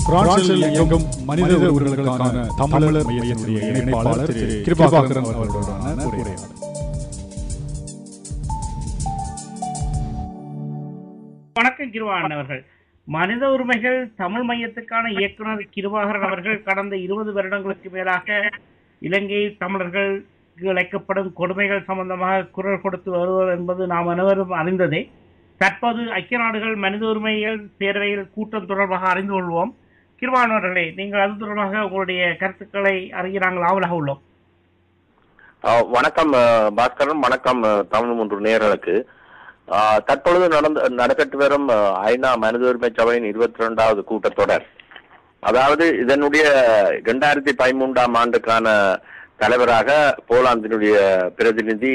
பிரான்சில் இயங்கும் மனித உரிமைகளுக்கான தமிழர் மையத்தினுடைய இணைப்பாளர் திரு கிருபாகரன் அவர்களுடனான உரையாடல். வணக்கம் கிருபாகரன் அவர்கள். மனித உரிமைகள் தமிழ் மையத்துக்கான இயக்குனர் கிருபாகரன் அவர்கள் கடந்த 20 வருடங்களுக்கு மேலாக இலங்கை தமிழர்களுக்கு இழைக்கப்படும் கொடுமைகள் சம்பந்தமாக குரல் கொடுத்து வருவது என்பது நாம் அனைவரும் அறிந்ததே. தற்போது ஐக்கிய நாடுகள் மனித உரிமைகள் பேரவையில் கூட்டம் தொடர்பாக அறிந்து கொள்வோம். கிருபாகரன் அவர்களே, நீங்கள் அது தொடர்பாக உங்களுடைய கருத்துக்களை அறிய நாங்கள் ஆவலாக உள்ளோம். வணக்கம் பாஸ்கரன். வணக்கம் தமிழ் மூன்று நேயர்களுக்கு. தற்பொழுது நடைபெற்று வரும் ஐநா மனித உரிமை சபையின் 22வது கூட்டத்தொடர், அதாவது இதனுடைய 2013ஆம் ஆண்டுக்கான தலைவராக போலாந்தினுடைய பிரதிநிதி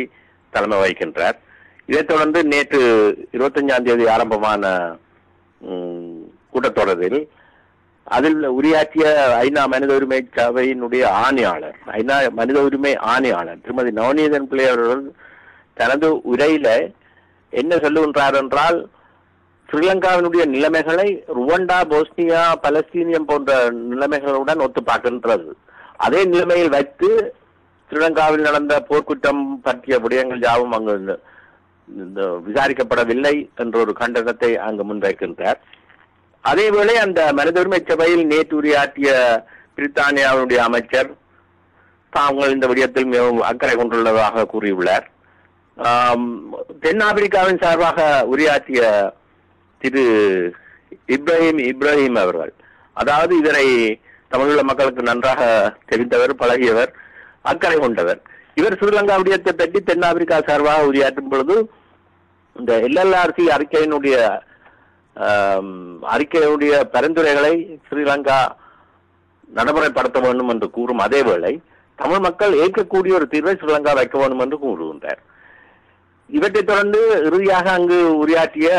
தலைமை வகிக்கின்றார். இதைத் தொடர்ந்து நேற்று 25ஆம் தேதி ஆரம்பமான கூட்டத்தொடரில் அதில் உரையாற்றிய ஐநா மனித உரிமை சபையினுடைய ஆணையாளர், ஐநா மனித உரிமை ஆணையாளர் திருமதி நவநீதன் பிள்ளை அவர்கள் தனது உரையில என்ன சொல்லுகின்றார் என்றால், ஸ்ரீலங்காவினுடைய நிலைமைகளை ருவண்டா, போஸ்னியா, பலஸ்தீனியம் போன்ற நிலைமைகளுடன் ஒத்து பார்க்கின்றது. அதே நிலைமையில் வைத்து ஸ்ரீலங்காவில் நடந்த போர்க்குற்றம் பற்றிய விடயங்கள் யாவும் அங்கு விசாரிக்கப்படவில்லை என்ற ஒரு கண்டனத்தை அங்கு முன்வைக்கின்றார். அதேவேளை அந்த மனித உரிமை சபையில் நேற்று உரையாற்றிய பிரித்தானியாவுடைய அமைச்சர் தாங்கள் இந்த விடயத்தில் மிகவும் அக்கறை கொண்டுள்ளதாக கூறியுள்ளார். தென்னாப்பிரிக்காவின் சார்பாக உரையாற்றிய திரு இப்ராஹிம் அவர்கள், அதாவது இதனை தமிழக மக்களுக்கு நன்றாக தெரிந்தவர், பழகியவர், அக்கறை கொண்டவர். இவர் ஸ்ரீலங்கா விடயத்தை பற்றி தென்னாப்பிரிக்கா சார்பாக உரையாற்றும் பொழுது இந்த LLRC அறிக்கையுடைய பரிந்துரைகளை ஸ்ரீலங்கா நடைமுறைப்படுத்த வேண்டும் என்று கூறும் அதேவேளை தமிழ் மக்கள் ஏற்கக்கூடிய ஒரு தீர்வை ஸ்ரீலங்கா வைக்க வேண்டும் என்று கூறுகின்றார். இவற்றை தொடர்ந்து இறுதியாக அங்கு உரையாற்றிய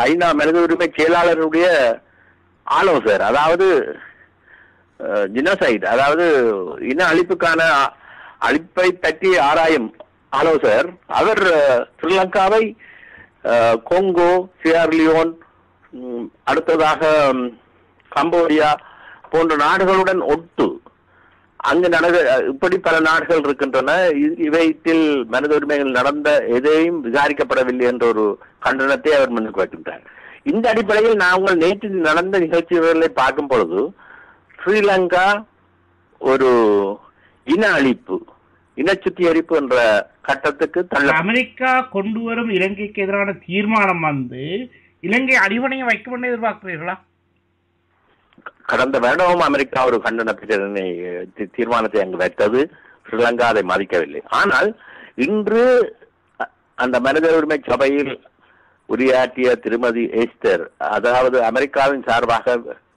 ஐநா மனித உரிமை செயலாளருடைய ஆலோசகர், அதாவது ஜினோசைட், அதாவது இன அழிப்புக்கான அழிப்பை பற்றி ஆராயும் ஆலோசகர், அவர் ஸ்ரீலங்காவை கொங்கோ, சியர்லியோன், அடுத்ததாக கம்போடியா போன்ற நாடுகளுடன் ஒட்டு அங்கு இப்படி பல நாடுகள் இருக்கின்றன, இவற்றில் மனித உரிமைகள் நடந்த எதையும் விசாரிக்கப்படவில்லை என்ற ஒரு கண்டனத்தை அவர் முன்னுக்கு வைக்கின்றார். இந்த அடிப்படையில் நாங்கள் நேற்று நடந்த நிகழ்ச்சிகளை பார்க்கும் பொழுது ஸ்ரீலங்கா ஒரு இன அழிப்பு, இன சுத்திகரிப்பு என்ற கட்டத்துக்கு அமெரிக்கா கொண்டு வரும் இலங்கைக்கு எதிரான தீர்மானம் இலங்கை அடிவணையை வைக்கும் என்று எதிர்பார்க்கிறீர்களா? கடந்த வருடமும் அமெரிக்கா ஒரு கண்டன தீர்மானத்தை அங்கு வைத்தது, ஸ்ரீலங்கா அதை மதிக்கவில்லை. ஆனால் இன்று அந்த மனித உரிமை சபையில் உரையாற்றிய திருமதி எஸ்தர், அதாவது அமெரிக்காவின் சார்பாக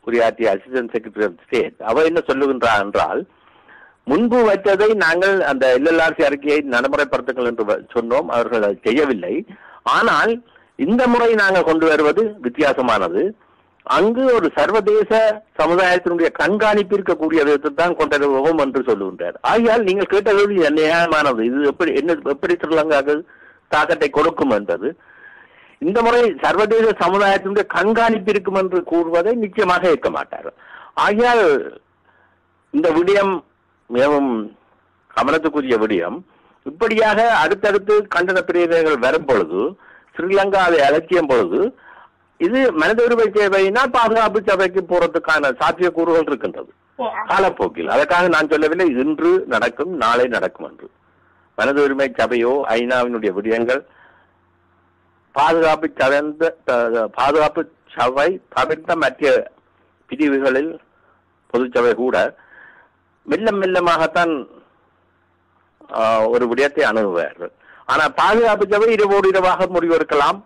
உரையாற்றிய அசிஸ்டன்ட் செக்ரட்டரி ஆஃப் ஸ்டேட், அவர் என்ன சொல்லுகின்றார் என்றால், முன்பு வைத்ததை நாங்கள் அந்த LLRC அறிக்கையை நடைமுறைப்படுத்துங்கள் என்று சொன்னோம், அவர்கள் அதை செய்யவில்லை. ஆனால் இந்த முறை நாங்கள் கொண்டு வருவது வித்தியாசமானது. அங்கு ஒரு சர்வதேச சமுதாயத்தினுடைய கண்காணிப்பு இருக்கக்கூடிய விதத்தை தான் கொண்டிருவோம் என்று சொல்லுகின்றார். ஆகையால் நீங்கள் கேட்டது நியாயமானது. இது எப்படி ஸ்ரீலங்காவுக்கு தாக்கத்தை கொடுக்கும் என்பது. இந்த முறை சர்வதேச சமுதாயத்தினுடைய கண்காணிப்பு இருக்கும் என்று கூறுவதை நிச்சயமாக ஏற்க மாட்டார். ஆகையால் இந்த விடயம் மிகவும் கவனத்துக்குரிய விடயம். இப்படியாக அடுத்தடுத்து கண்டன பிரிவுகள் வரும் பொழுது, ஸ்ரீலங்கா அதை அலட்சியம் பொழுது, இது மனித உரிமை சேவையினால் பாதுகாப்பு சபைக்கு போறதுக்கான சாத்தியக்கூறுகள் இருக்கின்றது காலப்போக்கில். அதற்காக நான் சொல்லவில்லை இன்று நடக்கும் நாளை நடக்கும் என்று. மனித உரிமை சபையோ ஐநாவினுடைய விடயங்கள் பாதுகாப்பு சபை தவிர்த்த மற்ற பிரிவுகளில் பொதுச்சபை கூட மெல்லமாகத்தான் ஒரு விடயத்தை அணுகுவார்கள். ஆனால் பாதுகாப்பு சபை இரவாக முடிவெடுக்கலாம்,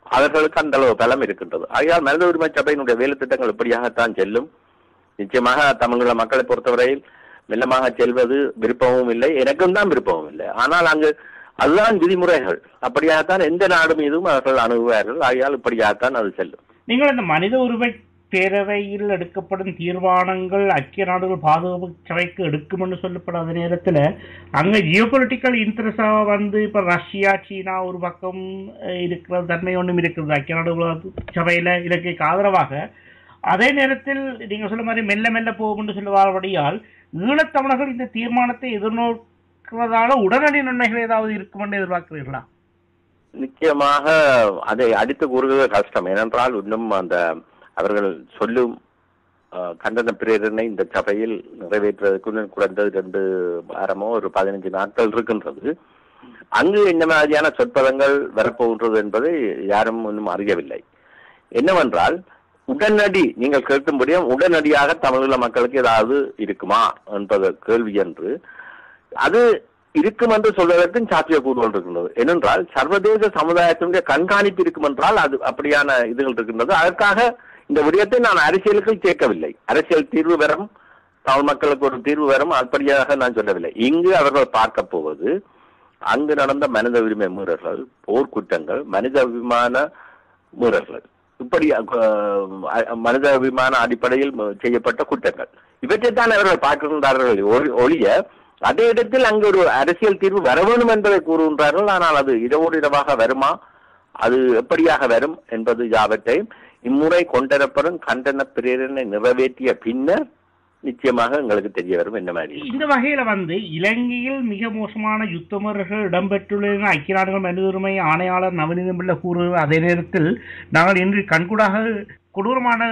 அவர்களுக்கு அந்த அளவு பலம் இருக்கின்றது. ஆகையால் மனித உரிமை சபையினுடைய வேலை திட்டங்கள் இப்படியாகத்தான் செல்லும். நிச்சயமாக தமிழக மக்களை பொறுத்தவரையில் மெல்லமாக செல்வது விருப்பமும் இல்லை, எனக்கும் தான் விருப்பமும் இல்லை. ஆனால் அங்கு அதுதான் விதிமுறைகள், அப்படியாகத்தான் எந்த நாடு மீதும் அவர்கள் அணுகுவார்கள். ஆகையால் இப்படியாகத்தான் அது செல்லும். நீங்கள் இந்த மனித உரிமை பேரவையில் எடுக்கப்படும் தீர்மானங்கள் ஐக்கிய நாடுகள் பாதுகாப்பு சபைக்கு எடுக்கும் என்று சொல்லப்படாத நேரத்தில் அங்கே ஜியோபொலிட்டிக்கல் இன்ட்ரெஸ்டாக இப்போ ரஷ்யா, சீனா ஒரு பக்கம் இருக்கிற தன்மை ஒன்றும் இருக்கிறது ஐக்கிய நாடுகள் சபையில் இலங்கைக்கு ஆதரவாக. அதே நேரத்தில் நீங்க சொல்ல மாதிரி மெல்ல மெல்ல போகும் என்று சொல்லுவார்படியால் ஈழத்தமிழர்கள் இந்த தீர்மானத்தை எதிர்நோக்குவதால உடனடி நன்மைகள் ஏதாவது இருக்கும் என்று எதிர்பார்க்கிறீர்களா? நிச்சயமாக அதை அடித்து கூறுவது கஷ்டம். ஏனென்றால் இன்னும் அந்த அவர்கள் சொல்லும் கண்டன பிரேரணை இந்த சபையில் நிறைவேற்றுவதற்கு குறைந்தது 2 வாரமோ ஒரு 15 நாட்கள் இருக்கின்றது. அங்கு என்ன மாதிரியான சொற்பதங்கள் வரப்போகின்றது என்பதை யாரும் இன்னும் அறியவில்லை. என்னவென்றால் உடனடி நீங்கள் கேட்கும்படியும் உடனடியாக தமிழீழ மக்களுக்கு ஏதாவது இருக்குமா என்பது கேள்வி என்று அது இருக்கும் என்று சொல்வதற்கும் சாத்தியக்கூறுகள் இருக்கின்றது. ஏனென்றால் சர்வதேச சமுதாயத்தினுடைய கண்காணிப்பு இருக்கும் என்றால் அது அப்படியான இதுகள் இருக்கின்றது. அதற்காக இந்த விடயத்தை நான் அரசியலுக்கு சேர்க்கவில்லை. அரசியல் தீர்வு வரும், தமிழ் மக்களுக்கு ஒரு தீர்வு வரும், அப்படியாக நான் சொல்லவில்லை. இங்கு அவர்கள் பார்க்க போவது அங்கு நடந்த மனித உரிமை மீறல்கள், போர்க்குற்றங்கள், மனிதாபிமான மீறல்கள், இப்படி மனிதாபிமான அடிப்படையில் செய்யப்பட்ட குற்றங்கள், இவற்றைத்தான் அவர்கள் பார்க்கின்றார்கள் ஒழிய அதே இடத்தில் அங்கு ஒரு அரசியல் தீர்வு வர வேண்டும் என்பதை கூறுகின்றார்கள். ஆனால் அது இரவோடு இரவாக வருமா, அது எப்படியாக வரும் என்பது யாவற்றையும் இம்முறை கொண்டரப்படும் கண்டன பிரேரணை நிறைவேற்றிய பின்னர் நிச்சயமாக எங்களுக்கு தெரிய வரும் என்ன மாதிரி. இந்த வகையில இலங்கையில் மிக மோசமான யுத்தமர்கள் இடம்பெற்றுள்ள ஐக்கிய நாடுகள் மனித உரிமை ஆணையாளர் நவநீதம் பிள்ளை கூறுவது, அதே நேரத்தில் நாங்கள் இன்று கண்கூடாக கொடூரமான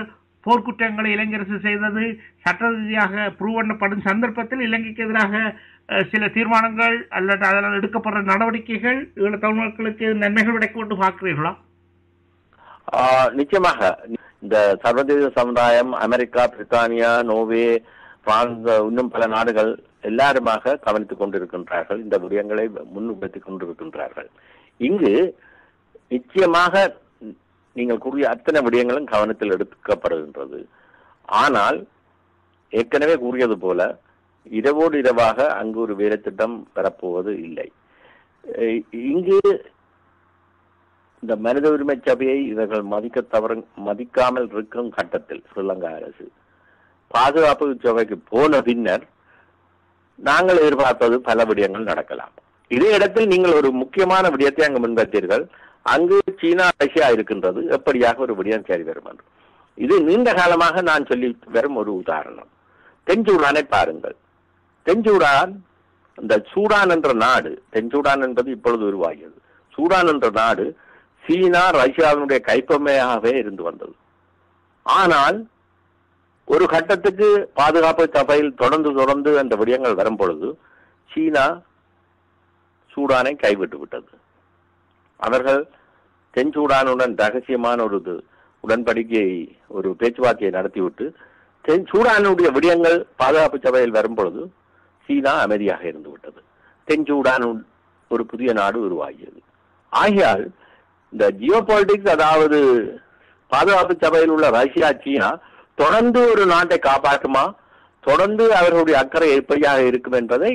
போர்க்குற்றங்களை இளைஞரசு செய்தது சட்ட ரீதியாக ப்ரூவ் பண்ணப்படும் சந்தர்ப்பத்தில் இலங்கைக்கு எதிராக சில தீர்மானங்கள் அல்லது அதனால் எடுக்கப்படுற நடவடிக்கைகள் தமிழ் மக்களுக்கு நன்மைகள் கிடைக்கும் என்று பார்க்கிறீர்களா? நிச்சயமாக இந்த சர்வதேச சமுதாயம், அமெரிக்கா, பிரித்தானியா, நோர்வே, பிரான்ஸ், இன்னும் பல நாடுகள் எல்லாருமாக கவனித்துக் கொண்டிருக்கின்றார்கள். இந்த விடயங்களை முன்வைத்துக் கொண்டிருக்கின்றார்கள். இங்கு நிச்சயமாக நீங்கள் கூறிய அத்தனை விடயங்களும் கவனத்தில் எடுக்கப்படுகின்றது. ஆனால் ஏற்கனவே கூறியது போல இரவோடு இரவாக அங்கு ஒரு வேலை திட்டம் பெறப்போவது இல்லை. இங்கு இந்த மனித உரிமை சபையை இவர்கள் மதிக்காமல் இருக்கும் கட்டத்தில் ஸ்ரீலங்கா அரசு பாதுகாப்பு சபைக்கு போன பின்னர் நாங்கள் எதிர்பார்ப்பது பல விடயங்கள் நடக்கலாம். இதே இடத்தில் நீங்கள் ஒரு முக்கியமான விடயத்தை அங்கு முன்வைத்தீர்கள். அங்கு சீனா, ரஷ்யா இருக்கின்றது, எப்படியாக ஒரு விடயம் சரி வரும் என்று. இது நீண்ட காலமாக நான் சொல்லி வரும் ஒரு உதாரணம். தென்சூடானை பாருங்கள். தென்சூடான், இந்த சூடான் என்ற நாடு, தென்சூடான் என்பது இப்பொழுது உருவாகியது. சூடான் என்ற நாடு சீனா, ரஷ்யாவினுடைய கைப்பொம்மையாகவே இருந்து வந்தது. ஆனால் ஒரு கட்டத்துக்கு பாதுகாப்பு சபையில் தொடர்ந்து அந்த விடயங்கள் வரும் பொழுது சீனா சூடானை கைவிட்டு விட்டது. அவர்கள் தென்சூடானுடன் ரகசியமான ஒரு உடன்படிக்கையை, ஒரு பேச்சுவார்த்தையை நடத்திவிட்டு தென்சூடானுடைய விடயங்கள் பாதுகாப்பு சபையில் வரும் பொழுது சீனா அமைதியாக இருந்து விட்டது. தென்சூடான் ஒரு புதிய நாடு உருவாகியது. ஆகையால் இந்த ஜியோ பாலிடிக்ஸ், அதாவது பாதுகாப்பு சபையில் உள்ள ரஷ்யா, சீனா தொடர்ந்து ஒரு நாட்டை காப்பாற்றுமா, தொடர்ந்து அவர்களுடைய அக்கறை எப்படியாக இருக்கும் என்பதை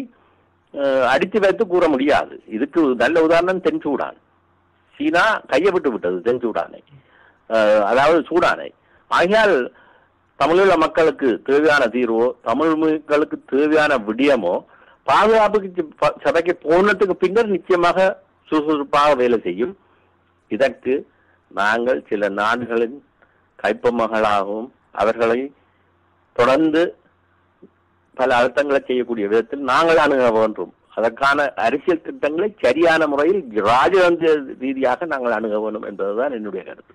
அடித்து வைத்து கூற முடியாது. இதுக்கு நல்ல உதாரணம் தென்சூடான். சீனா கையப்பட்டு விட்டது தென்சூடானை, அதாவது சூடானை. ஆகையால் தமிழீழ மக்களுக்கு தேவையான தீர்வோ, தமிழ் மக்களுக்கு தேவையான விடயமோ பாதுகாப்பு சபைக்கு போனதுக்கு பின்னர் நிச்சயமாக சுறுசுறுப்பாக வேலை செய்யும். இதற்கு நாங்கள் சில நாடுகளின் கைப்பொம்மைகளாகவும் அவர்களை தொடர்ந்து பல அழுத்தங்களை செய்யக்கூடிய விதத்தில் நாங்கள் அணுக வேண்டும். அதற்கான அரசியல் திட்டங்களை சரியான முறையில் ராஜதந்திர ரீதியாக நாங்கள் அணுக வேண்டும் என்பதுதான் என்னுடைய கருத்து.